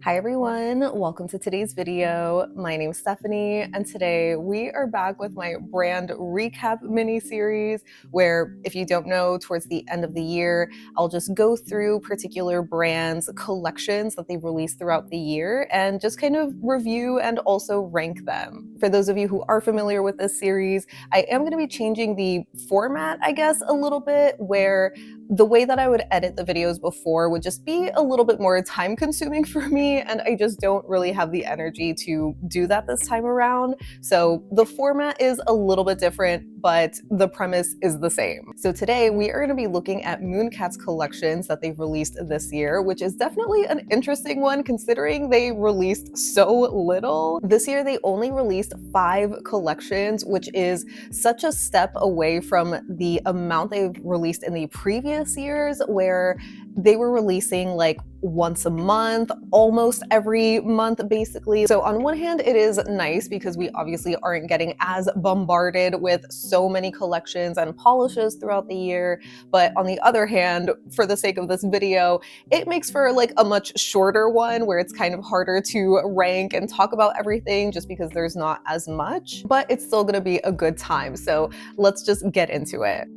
Hi everyone, welcome to today's video. My name's Stephanie, and today we are back with my brand recap mini-series where, if you don't know, towards the end of the year, I'll just go through particular brands' collections that they've released throughout the year and just kind of review and also rank them. For those of you who are familiar with this series, I am going to be changing the format, I guess, a little bit, where the way that I would edit the videos before would just be a little bit more time consuming for me, and I just don't really have the energy to do that this time around. So the format is a little bit different, but the premise is the same. So today we are going to be looking at Mooncat's collections that they've released this year, which is definitely an interesting one considering they released so little. This year they only released 5 collections, which is such a step away from the amount they've released in the previous years, where they were releasing like once a month, almost every month basically. So on one hand, it is nice because we obviously aren't getting as bombarded with so many collections and polishes throughout the year. But on the other hand, for the sake of this video, it makes for like a much shorter one where it's kind of harder to rank and talk about everything just because there's not as much, but it's still gonna be a good time. So let's just get into it.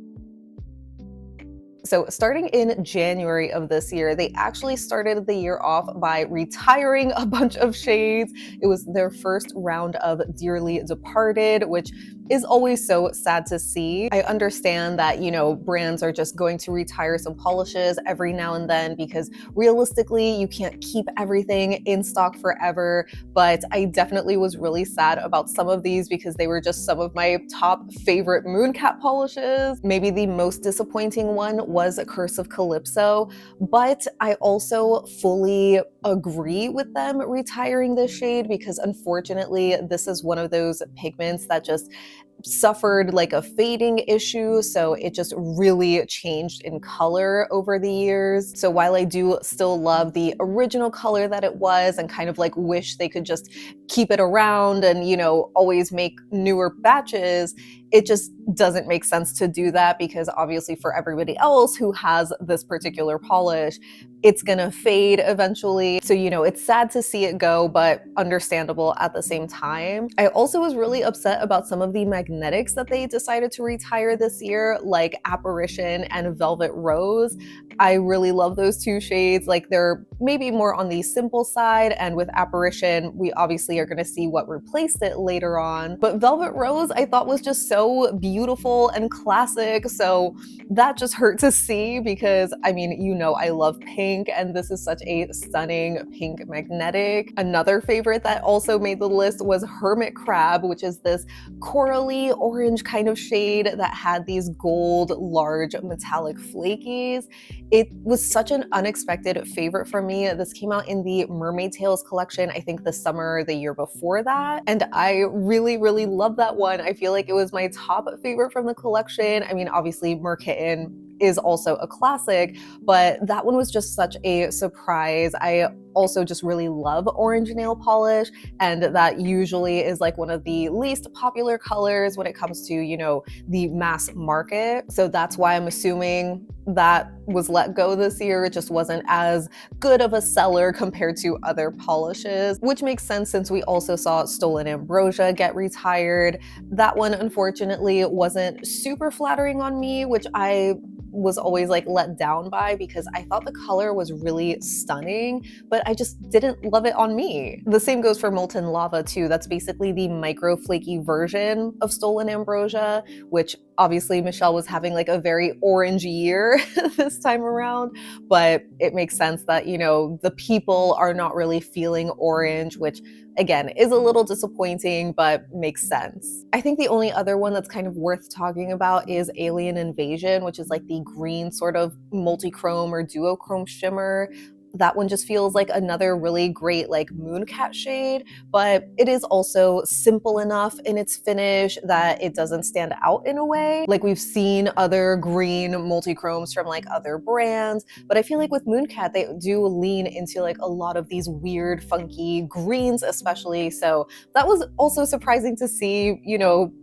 So starting in January of this year, they actually started the year off by retiring a bunch of shades. It was their first round of Dearly Departed, which is always so sad to see. I understand that, brands are just going to retire some polishes every now and then because realistically, you can't keep everything in stock forever. But I definitely was really sad about some of these because they were just some of my top favorite Mooncat polishes. Maybe the most disappointing one was Curse of Calypso, but I also fully agree with them retiring this shade because unfortunately, this is one of those pigments that just suffered like a fading issue, so it just really changed in color over the years. So while I do still love the original color that it was and kind of like wish they could just keep it around and always make newer batches, it just doesn't make sense to do that because obviously for everybody else who has this particular polish, it's gonna fade eventually. So, it's sad to see it go, but understandable at the same time. I also was really upset about some of the magnetics that they decided to retire this year, like Apparition and Velvet Rose. I really love those two shades. Like, they're maybe more on the simple side, and with Apparition, we obviously are gonna see what replaced it later on. But Velvet Rose, I thought was just so beautiful and classic, so that just hurt to see because, I love pink, and this is such a stunning pink magnetic. Another favorite that also made the list was Hermit Crab, which is this corally orange kind of shade that had these gold large metallic flakies. It was such an unexpected favorite for me. This came out in the Mermaid Tales collection, I think the summer the year before that, and I really, really love that one. I feel like it was my top favorite from the collection. Obviously Merkitten is also a classic, but that one was just such a surprise. I also just really love orange nail polish, and that usually is like one of the least popular colors when it comes to, the mass market. So that's why I'm assuming that was let go this year. It just wasn't as good of a seller compared to other polishes, which makes sense since we also saw Stolen Ambrosia get retired. That one unfortunately wasn't super flattering on me, which I was always like let down by because I thought the color was really stunning, but I just didn't love it on me. The same goes for Molten Lava too. That's basically the micro flaky version of Stolen Ambrosia, which obviously Michelle was having like a very orange year this time around, but it makes sense that, the people are not really feeling orange, which again is a little disappointing, but makes sense. I think the only other one that's kind of worth talking about is Alien Invasion, which is like the green sort of multi-chrome or duochrome shimmer. That one just feels like another really great like Mooncat shade, but it is also simple enough in its finish that it doesn't stand out in a way. Like we've seen other green multi-chromes from like other brands, but I feel like with Mooncat, they do lean into like a lot of these weird, funky greens especially. So that was also surprising to see,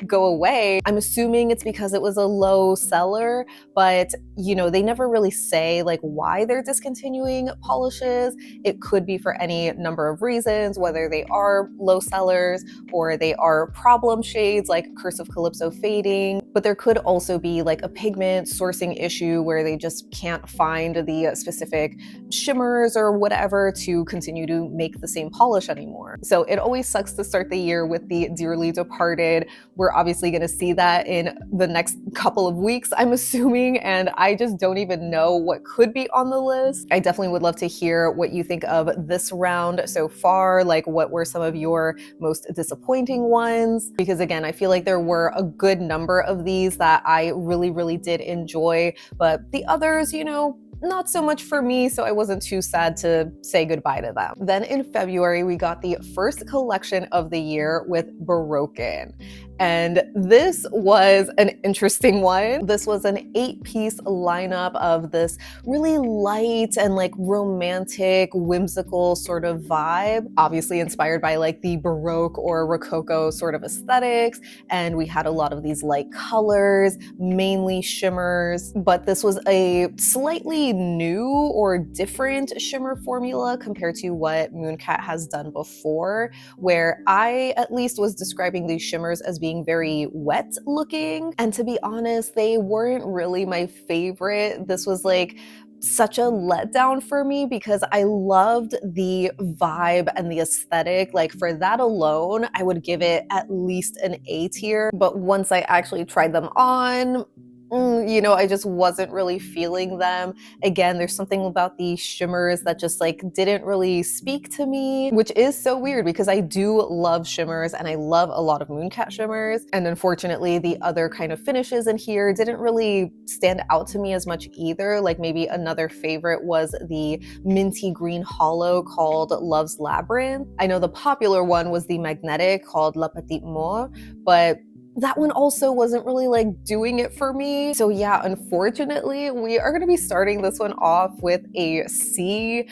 go away. I'm assuming it's because it was a low seller, but they never really say like why they're discontinuing poly polishes. It could be for any number of reasons, whether they are low sellers or they are problem shades like Curse of Calypso fading, but there could also be like a pigment sourcing issue where they just can't find the specific shimmers or whatever to continue to make the same polish anymore. So it always sucks to start the year with the dearly departed. We're obviously going to see that in the next couple of weeks, I'm assuming, and I just don't even know what could be on the list. I definitely would love to hear what you think of this round so far. Like, what were some of your most disappointing ones? Because again, I feel like there were a good number of these that I really did enjoy, but the others, you know, not so much for me, so I wasn't too sad to say goodbye to them. Then in February, we got the first collection of the year with Baroquen. And this was an interesting one. This was an 8-piece lineup of this really light and like romantic, whimsical sort of vibe, obviously inspired by like the Baroque or Rococo sort of aesthetics. And we had a lot of these light colors, mainly shimmers, but this was a slightly new or different shimmer formula compared to what Mooncat has done before, where I at least was describing these shimmers as being very wet looking. And to be honest, they weren't really my favorite. This was like such a letdown for me because I loved the vibe and the aesthetic. Like for that alone, I would give it at least an A tier. But once I actually tried them on, you know, I just wasn't really feeling them. Again, there's something about the shimmers that just like didn't really speak to me, which is so weird because I do love shimmers and I love a lot of Mooncat shimmers. And unfortunately, the other kind of finishes in here didn't really stand out to me as much either. Like maybe another favorite was the minty green hollow called Love's Labyrinth. I know the popular one was the magnetic called La Petite Mort, but that one also wasn't really like doing it for me. So yeah, unfortunately, we are gonna be starting this one off with a C.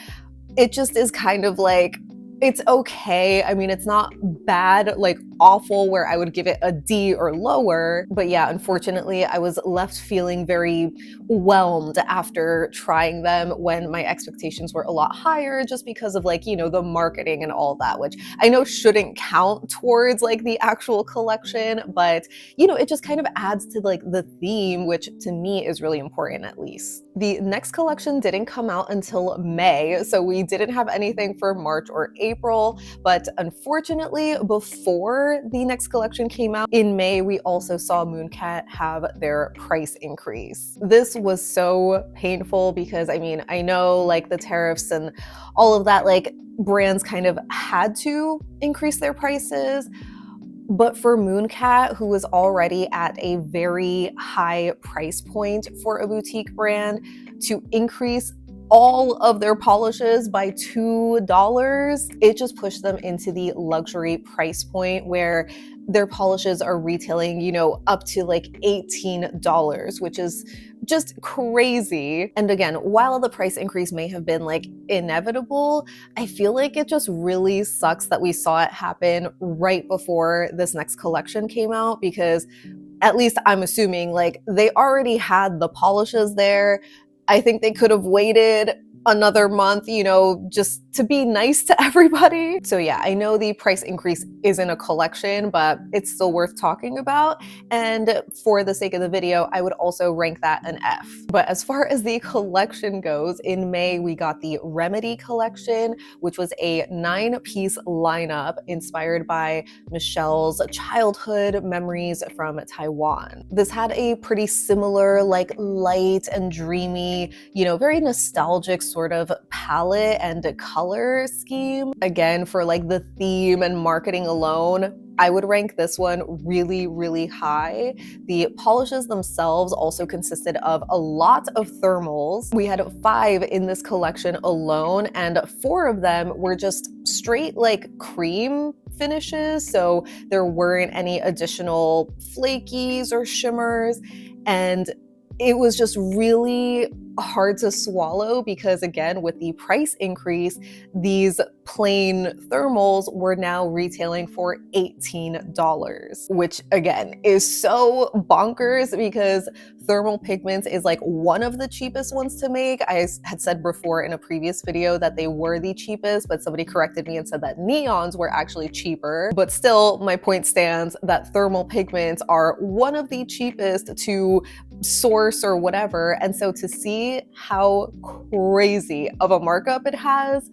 It just is kind of like, it's okay. I mean, it's not bad, like awful, where I would give it a D or lower. But yeah, unfortunately, I was left feeling very whelmed after trying them when my expectations were a lot higher, just because of like, you know, the marketing and all that, which I know shouldn't count towards like the actual collection, but you know, it just kind of adds to like the theme, which to me is really important at least. The next collection didn't come out until May, so we didn't have anything for March or April, but unfortunately, before the next collection came out in May, we also saw Mooncat have their price increase. This was so painful because I mean, I know like the tariffs and all of that, like brands kind of had to increase their prices. But for Mooncat, who was already at a very high price point for a boutique brand, to increase all of their polishes by $2, it just pushed them into the luxury price point where their polishes are retailing, you know, up to like $18, which is just crazy. And again, while the price increase may have been like inevitable, I feel like it just really sucks that we saw it happen right before this next collection came out, because at least I'm assuming like they already had the polishes there. I think they could have waited another month, you know, just to be nice to everybody. So yeah, I know the price increase isn't a collection, but it's still worth talking about. And for the sake of the video, I would also rank that an F. But as far as the collection goes, in May, we got the Remedy collection, which was a 9-piece lineup inspired by Michelle's childhood memories from Taiwan. This had a pretty similar, like light and dreamy, you know, very nostalgic sort of palette and color scheme. Again, for like the theme and marketing alone, I would rank this one really high. The polishes themselves also consisted of a lot of thermals. We had 5 in this collection alone, and 4 of them were just straight like cream finishes, so there weren't any additional flakies or shimmers. And it was just really hard to swallow because, again, with the price increase, these plain thermals were now retailing for $18, which again is so bonkers because thermal pigments is like one of the cheapest ones to make. I had said before in a previous video that they were the cheapest, but somebody corrected me and said that neons were actually cheaper. But still, my point stands that thermal pigments are one of the cheapest to source or whatever. And so to see how crazy of a markup it has,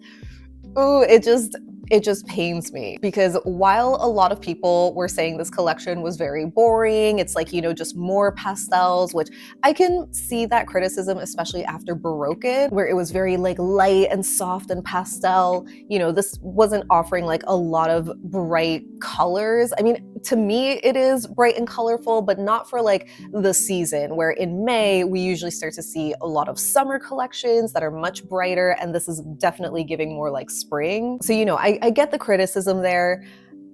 ooh, it just pains me because while a lot of people were saying this collection was very boring, it's like, you know, just more pastels, which I can see that criticism, especially after Baroquen, where it was very like light and soft and pastel. You know, this wasn't offering like a lot of bright colors. I mean, to me, it is bright and colorful, but not for like the season, where in May, we usually start to see a lot of summer collections that are much brighter, and this is definitely giving more like spring. So, you know, I get the criticism there,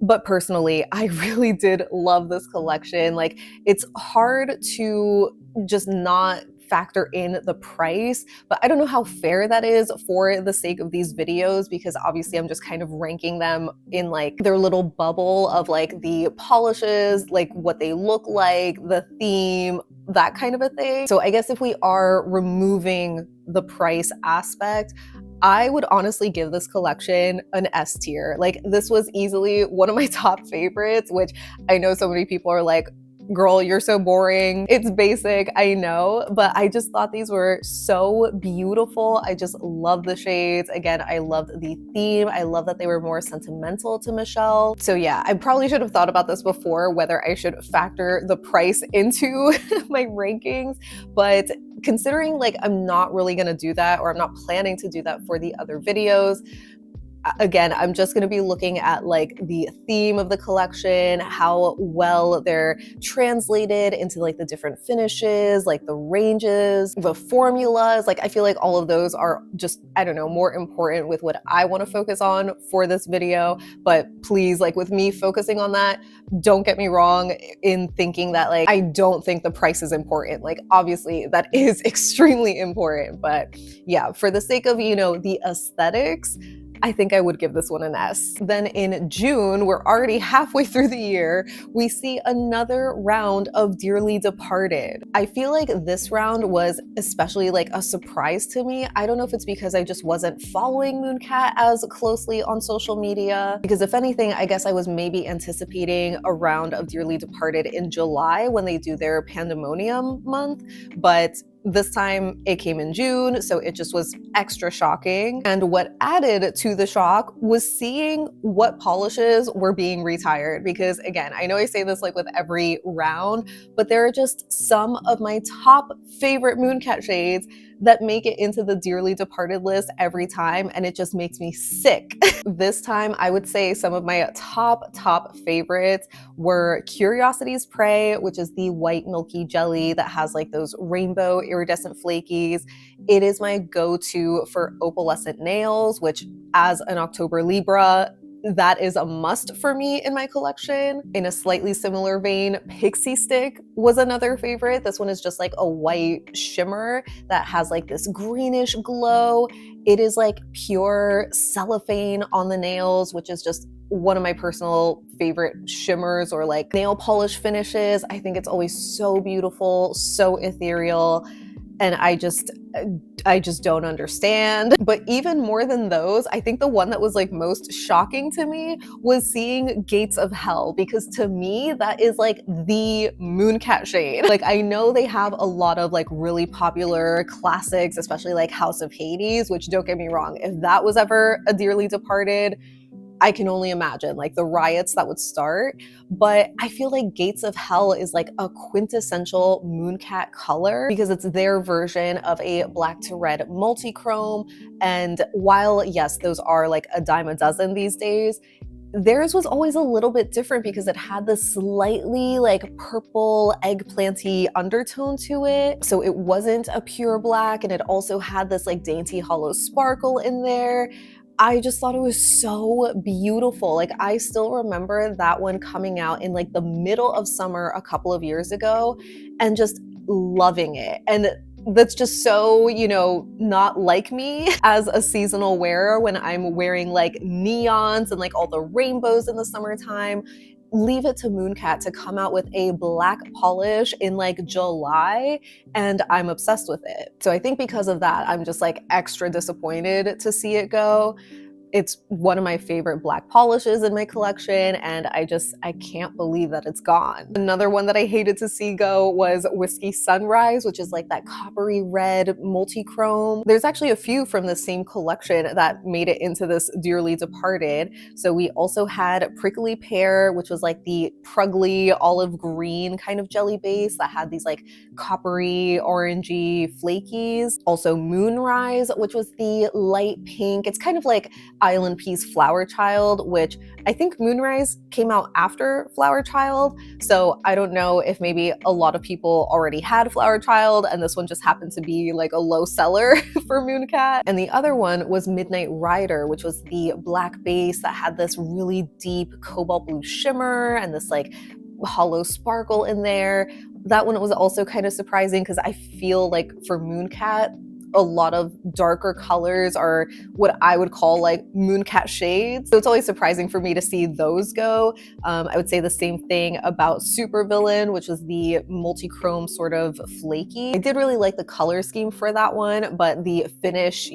but personally, I really did love this collection. Like, it's hard to just not factor in the price, but I don't know how fair that is for the sake of these videos, because obviously I'm just kind of ranking them in like their little bubble of like the polishes, like what they look like, the theme, that kind of a thing. So I guess if we are removing the price aspect, I would honestly give this collection an S tier. Like, this was easily one of my top favorites, which I know so many people are like, girl, you're so boring. It's basic, I know, but I just thought these were so beautiful. I just love the shades. Again, I loved the theme. I love that they were more sentimental to Michelle. So yeah, I probably should have thought about this before, whether I should factor the price into my rankings, but considering like I'm not really gonna do that, or I'm not planning to do that for the other videos, again, I'm just going to be looking at like the theme of the collection, how well they're translated into like the different finishes, like the ranges, the formulas. Like, I feel like all of those are just, I don't know, more important with what I want to focus on for this video. But please, like with me focusing on that, don't get me wrong in thinking that like I don't think the price is important. Like, obviously that is extremely important, but yeah, for the sake of, you know, the aesthetics, I think I would give this one an S. Then in June, we're already halfway through the year, we see another round of Dearly Departed. I feel like this round was especially like a surprise to me. I don't know if it's because I just wasn't following Mooncat as closely on social media, because if anything, I guess I was maybe anticipating a round of Dearly Departed in July when they do their Pandemonium month, but this time it came in June, so it just was extra shocking. And what added to the shock was seeing what polishes were being retired. Because again, I know I say this like with every round, but there are just some of my top favorite Mooncat shades that make it into the Dearly Departed list every time, and it just makes me sick. This time, I would say some of my top favorites were Curiosity's Prey, which is the white milky jelly that has like those rainbow iridescent flakies. It is my go-to for opalescent nails, which as an October Libra, that is a must for me in my collection. In a slightly similar vein, Pixie Stick was another favorite. This one is just like a white shimmer that has like this greenish glow. It is like pure cellophane on the nails, which is just one of my personal favorite shimmers or like nail polish finishes. I think it's always so beautiful, so ethereal, and I just don't understand. But even more than those, I think the one that was like most shocking to me was seeing Gates of Hell, because to me that is like the Mooncat shade. Like, I know they have a lot of like really popular classics, especially like House of Hades, which, don't get me wrong, if that was ever a Dearly Departed, I can only imagine like the riots that would start. But I feel like Gates of Hell is like a quintessential Mooncat color because it's their version of a black to red multi-chrome. And while yes, those are like a dime a dozen these days, theirs was always a little bit different because it had this slightly like purple eggplanty undertone to it. So it wasn't a pure black, and it also had this like dainty hollow sparkle in there. I just thought it was so beautiful. Like, I still remember that one coming out in like the middle of summer a couple of years ago, and just loving it. And that's just so, not like me as a seasonal wearer when I'm wearing like neons and like all the rainbows in the summertime. Leave it to Mooncat to come out with a black polish in like July, and I'm obsessed with it. So I think because of that, I'm just like extra disappointed to see it go. It's one of my favorite black polishes in my collection, and I can't believe that it's gone. Another one that I hated to see go was Whiskey Sunrise, which is like that coppery red multi-chrome. There's actually a few from the same collection that made it into this dearly departed. So we also had Prickly Pear, which was like the prugly olive green kind of jelly base that had these like coppery, orangey flakies. Also Moonrise, which was the light pink. It's kind of like Island Peace Flower Child, which I think Moonrise came out after Flower Child. So I don't know if maybe a lot of people already had Flower Child and this one just happened to be like a low seller for Mooncat. And the other one was Midnight Rider, which was the black base that had this really deep cobalt blue shimmer and this like hollow sparkle in there. That one was also kind of surprising because I feel like for Mooncat, a lot of darker colors are what I would call like Mooncat shades. So it's always surprising for me to see those go. I would say the same thing about Supervillain, which was the multi-chrome sort of flaky. I did really like the color scheme for that one, but the finish,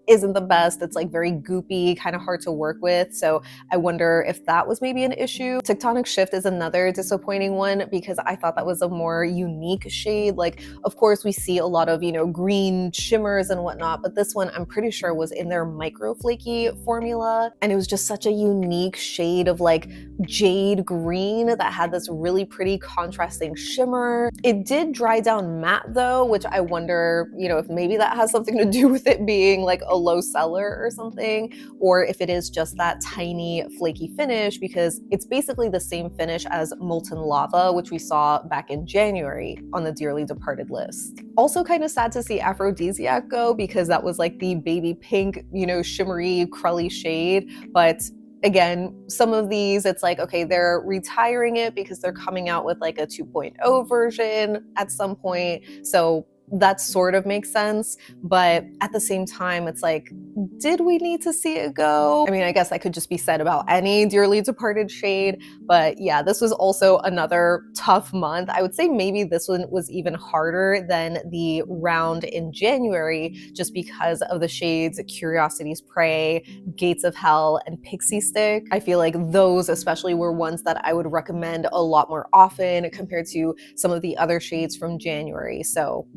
isn't the best. It's like very goopy, kind of hard to work with. So I wonder if that was maybe an issue. Tectonic Shift is another disappointing one because I thought that was a more unique shade. Like, of course, we see a lot of, green shimmers and whatnot, but this one I'm pretty sure was in their micro flaky formula. And it was just such a unique shade of like jade green that had this really pretty contrasting shimmer. It did dry down matte though, which I wonder, if maybe that has something to do with it being like a low seller or something, or if it is just that tiny flaky finish, because it's basically the same finish as Molten Lava, which we saw back in January on the Dearly Departed list. Also kind of sad to see Aphrodisiac go because that was like the baby pink, shimmery, crully shade, but again, some of these, it's like, okay, they're retiring it because they're coming out with like a 2.0 version at some point. So that sort of makes sense. But at the same time, it's like, did we need to see it go? I mean, I guess that could just be said about any Dearly Departed shade. But yeah, this was also another tough month. I would say maybe this one was even harder than the round in January, just because of the shades Curiosity's Prey, Gates of Hell, and Pixie Stick. I feel like those especially were ones that I would recommend a lot more often compared to some of the other shades from January. So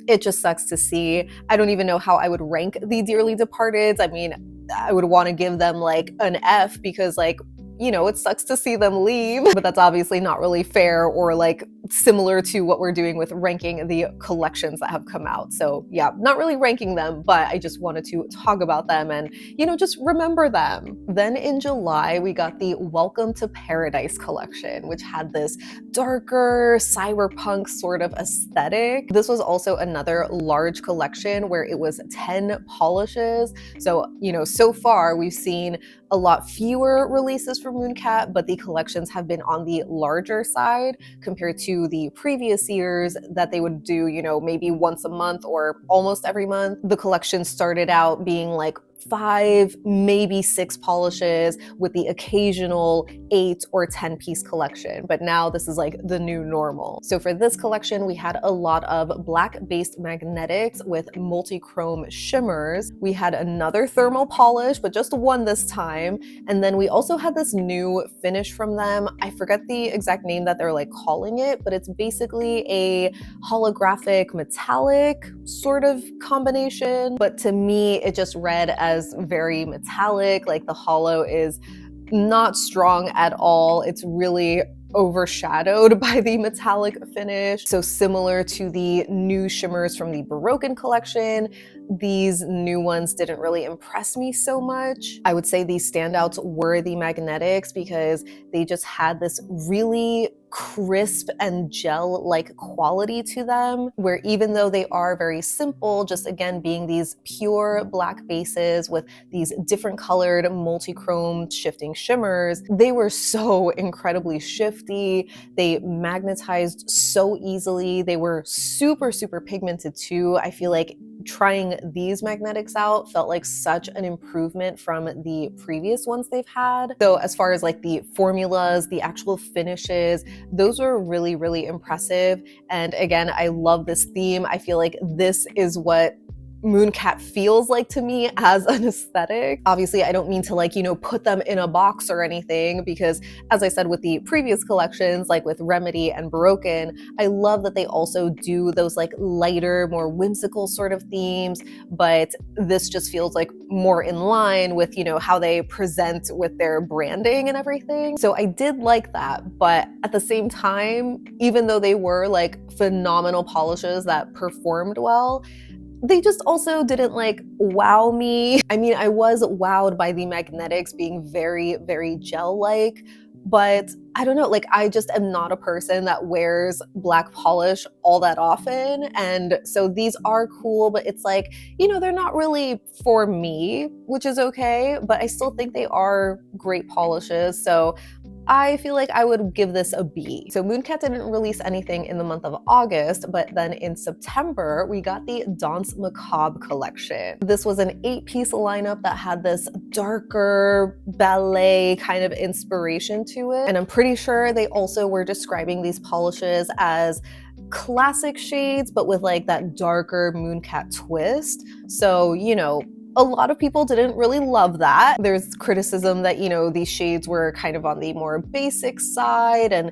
it just sucks to see. I don't even know how I would rank the Dearly Departeds. I mean, I would want to give them like an F because like, it sucks to see them leave, but that's obviously not really fair or like similar to what we're doing with ranking the collections that have come out. So yeah, not really ranking them, but I just wanted to talk about them and, just remember them. Then in July, we got the Welcome to Paradise collection, which had this darker cyberpunk sort of aesthetic. This was also another large collection where it was 10 polishes. So, so far we've seen a lot fewer releases for Mooncat, but the collections have been on the larger side compared to the previous years that they would do, maybe once a month or almost every month. The collection started out being like 5, maybe 6 polishes with the occasional 8 or 10 piece collection. But now this is like the new normal. So for this collection, we had a lot of black-based magnetics with multi-chrome shimmers. We had another thermal polish, but just one this time. And then we also had this new finish from them. I forget the exact name that they're like calling it, but it's basically a holographic metallic sort of combination. But to me, it just read as very metallic, like the hollow is not strong at all. It's really overshadowed by the metallic finish. So similar to the new shimmers from the Baroquen collection, these new ones didn't really impress me so much. I would say these standouts were the magnetics because they just had this really crisp and gel-like quality to them, where even though they are very simple, just again being these pure black bases with these different colored multi-chrome shifting shimmers, they were so incredibly shifty. They magnetized so easily. They were super, super pigmented too. I feel like trying these magnetics out felt like such an improvement from the previous ones they've had. So as far as like the formulas, the actual finishes, those were really, really impressive. And again, I love this theme. I feel like this is what Mooncat feels like to me as an aesthetic. Obviously, I don't mean to like, put them in a box or anything, because as I said with the previous collections, like with Remedy and Baroquen, I love that they also do those like lighter, more whimsical sort of themes, but this just feels like more in line with, how they present with their branding and everything. So I did like that, but at the same time, even though they were like phenomenal polishes that performed well, they just also didn't like wow me. I mean, I was wowed by the magnetics being very, very gel-like, but I don't know, like I just am not a person that wears black polish all that often. And so these are cool, but it's like, they're not really for me, which is okay, but I still think they are great polishes. So I feel like I would give this a B. So Mooncat didn't release anything in the month of August, but then in September, we got the Danse Macabre collection. This was an 8-piece lineup that had this darker ballet kind of inspiration to it. And I'm pretty sure they also were describing these polishes as classic shades, but with like that darker Mooncat twist. So, a lot of people didn't really love that. There's criticism that, these shades were kind of on the more basic side, and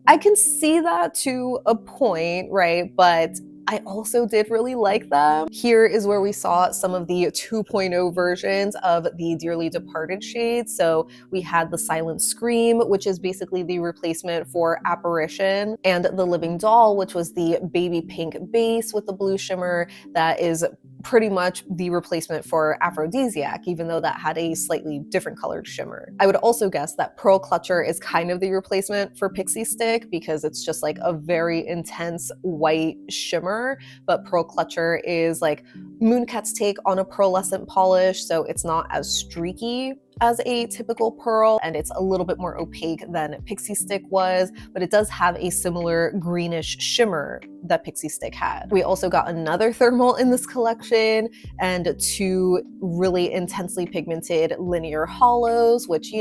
I can see that to a point, right? But I also did really like them. Here is where we saw some of the 2.0 versions of the Dearly Departed shades. So we had the Silent Scream, which is basically the replacement for Apparition, and the Living Doll, which was the baby pink base with the blue shimmer that is pretty much the replacement for Aphrodisiac, even though that had a slightly different colored shimmer. I would also guess that Pearl Clutcher is kind of the replacement for Pixie Stick because it's just like a very intense white shimmer, but Pearl Clutcher is like Mooncat's take on a pearlescent polish, so it's not as streaky as a typical pearl, and it's a little bit more opaque than Pixie Stick was, but it does have a similar greenish shimmer that Pixie Stick had. We also got another thermal in this collection and 2 really intensely pigmented linear hollows, which,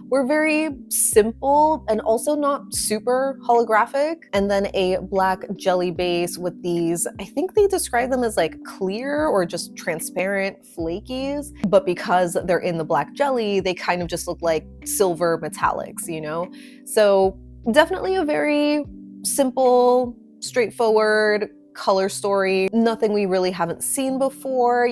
were very simple and also not super holographic. And then a black jelly base with these, I think they describe them as like clear or just transparent flakies, but because they're in the black jelly, they kind of just look like silver metallics, So definitely a very simple, straightforward color story, nothing we really haven't seen before,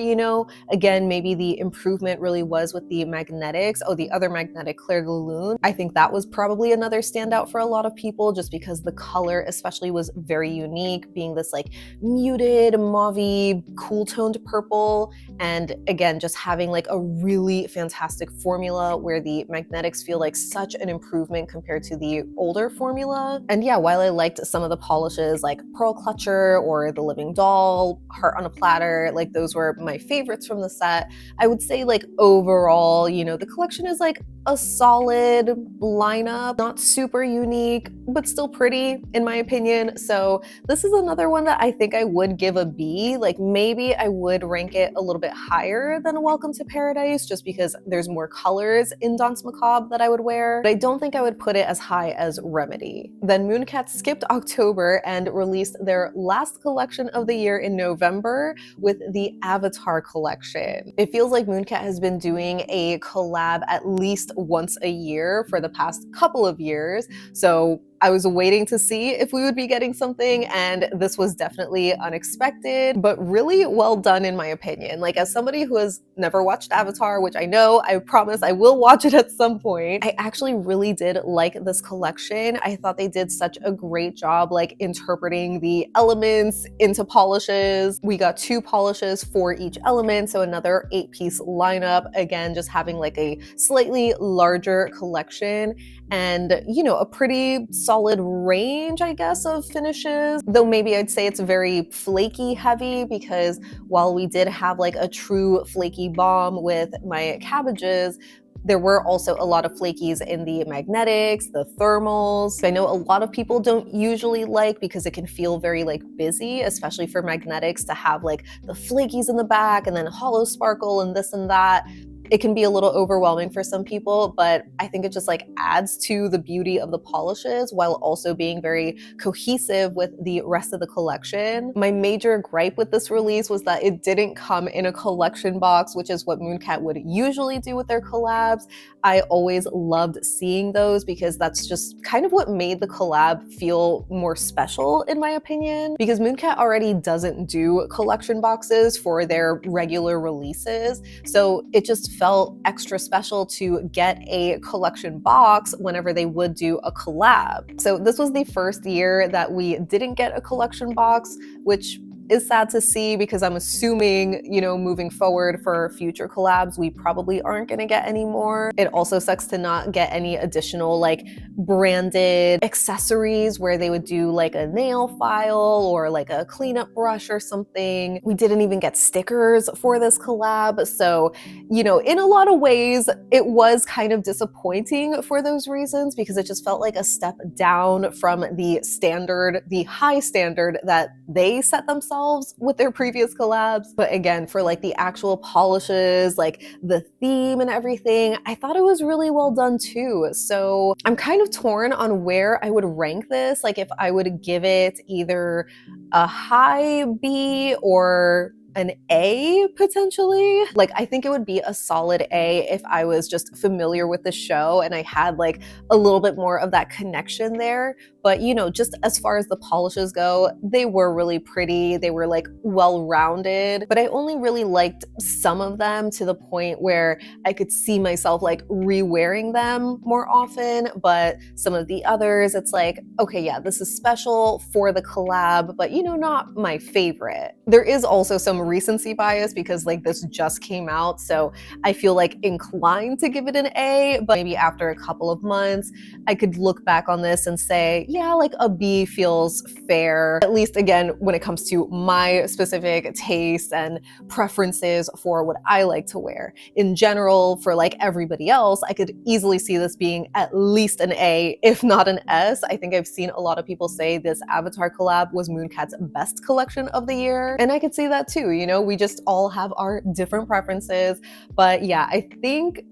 Again, maybe the improvement really was with the magnetics. Oh, the other magnetic, Claire de Lune. I think that was probably another standout for a lot of people just because the color especially was very unique, being this like muted, mauvey, cool toned purple. And again, just having like a really fantastic formula where the magnetics feel like such an improvement compared to the older formula. And yeah, while I liked some of the polishes like Pearl Clutcher or the Living Doll, Heart on a Platter, like those were my favorites from the set, I would say like overall, the collection is like a solid lineup, not super unique, but still pretty in my opinion. So this is another one that I think I would give a B. Like maybe I would rank it a little bit higher than Welcome to Paradise just because there's more colors in Danse Macabre that I would wear, but I don't think I would put it as high as Remedy. Then Mooncat skipped October and released their last collection of the year in November with the Avatar collection. It feels like Mooncat has been doing a collab at least once a year for the past couple of years, so I was waiting to see if we would be getting something, and this was definitely unexpected, but really well done in my opinion. Like, as somebody who has never watched Avatar, which I know, I promise I will watch it at some point, I actually really did like this collection. I thought they did such a great job like interpreting the elements into polishes. We got 2 polishes for each element, so another 8-piece lineup. Again, just having like a slightly larger collection and, you know, a pretty solid range, I guess, of finishes. Though maybe I'd say it's very flaky heavy, because while we did have like a true flaky bomb with my cabbages, there were also a lot of flakies in the magnetics, the thermals. I know a lot of people don't usually like, because it can feel very like busy, especially for magnetics, to have like the flakies in the back and then hollow sparkle and this and that. It can be a little overwhelming for some people, but I think it just like adds to the beauty of the polishes while also being very cohesive with the rest of the collection. My major gripe with this release was that it didn't come in a collection box, which is what Mooncat would usually do with their collabs. I always loved seeing those, because that's just kind of what made the collab feel more special, in my opinion. Because Mooncat already doesn't do collection boxes for their regular releases, so it just felt extra special to get a collection box whenever they would do a collab. So this was the first year that we didn't get a collection box, which is sad to see, because I'm assuming, you know, moving forward for future collabs, we probably aren't gonna get any more. It also sucks to not get any additional like branded accessories where they would do like a nail file or like a cleanup brush or something. We didn't even get stickers for this collab. So, you know, in a lot of ways, it was kind of disappointing for those reasons, because it just felt like a step down from the standard, the high standard that they set themselves with their previous collabs. But again, for like the actual polishes, like the theme and everything, I thought it was really well done too. So I'm kind of torn on where I would rank this. Like, if I would give it either a high B or an A potentially. Like, I think it would be a solid A if I was just familiar with the show and I had like a little bit more of that connection there. But, you know, just as far as the polishes go, they were really pretty. They were like well-rounded, but I only really liked some of them, to the point where I could see myself like re-wearing them more often. But some of the others, it's like, okay, yeah, this is special for the collab, but, you know, not my favorite. There is also some recency bias, because like this just came out, so I feel like inclined to give it an A, but maybe after a couple of months, I could look back on this and say, yeah, like a B feels fair. At least, again, when it comes to my specific taste and preferences for what I like to wear. In general, for like everybody else, I could easily see this being at least an A, if not an S. I think I've seen a lot of people say this Avatar collab was Mooncat's best collection of the year, and I could see that too. You know, we just all have our different preferences. But yeah, I think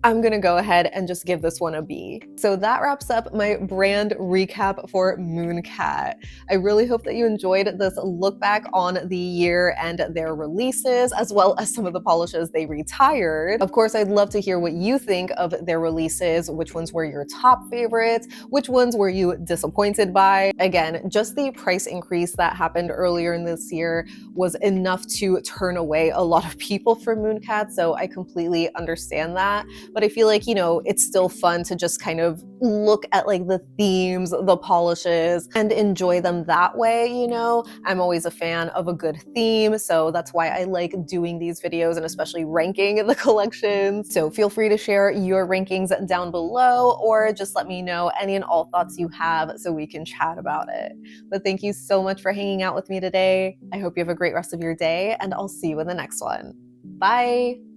I'm gonna go ahead and just give this one a B. So that wraps up my brand recap for Mooncat. I really hope that you enjoyed this look back on the year and their releases, as well as some of the polishes they retired. Of course, I'd love to hear what you think of their releases. Which ones were your top favorites? Which ones were you disappointed by? Again, just the price increase that happened earlier in this year was enough to turn away a lot of people from Mooncat, so I completely understand that. But I feel like, you know, it's still fun to just kind of look at like the themes, the polishes, and enjoy them that way, you know? I'm always a fan of a good theme, so that's why I like doing these videos, and especially ranking the collections. So feel free to share your rankings down below, or just let me know any and all thoughts you have so we can chat about it. But thank you so much for hanging out with me today. I hope you have a great rest of your day, and I'll see you in the next one. Bye!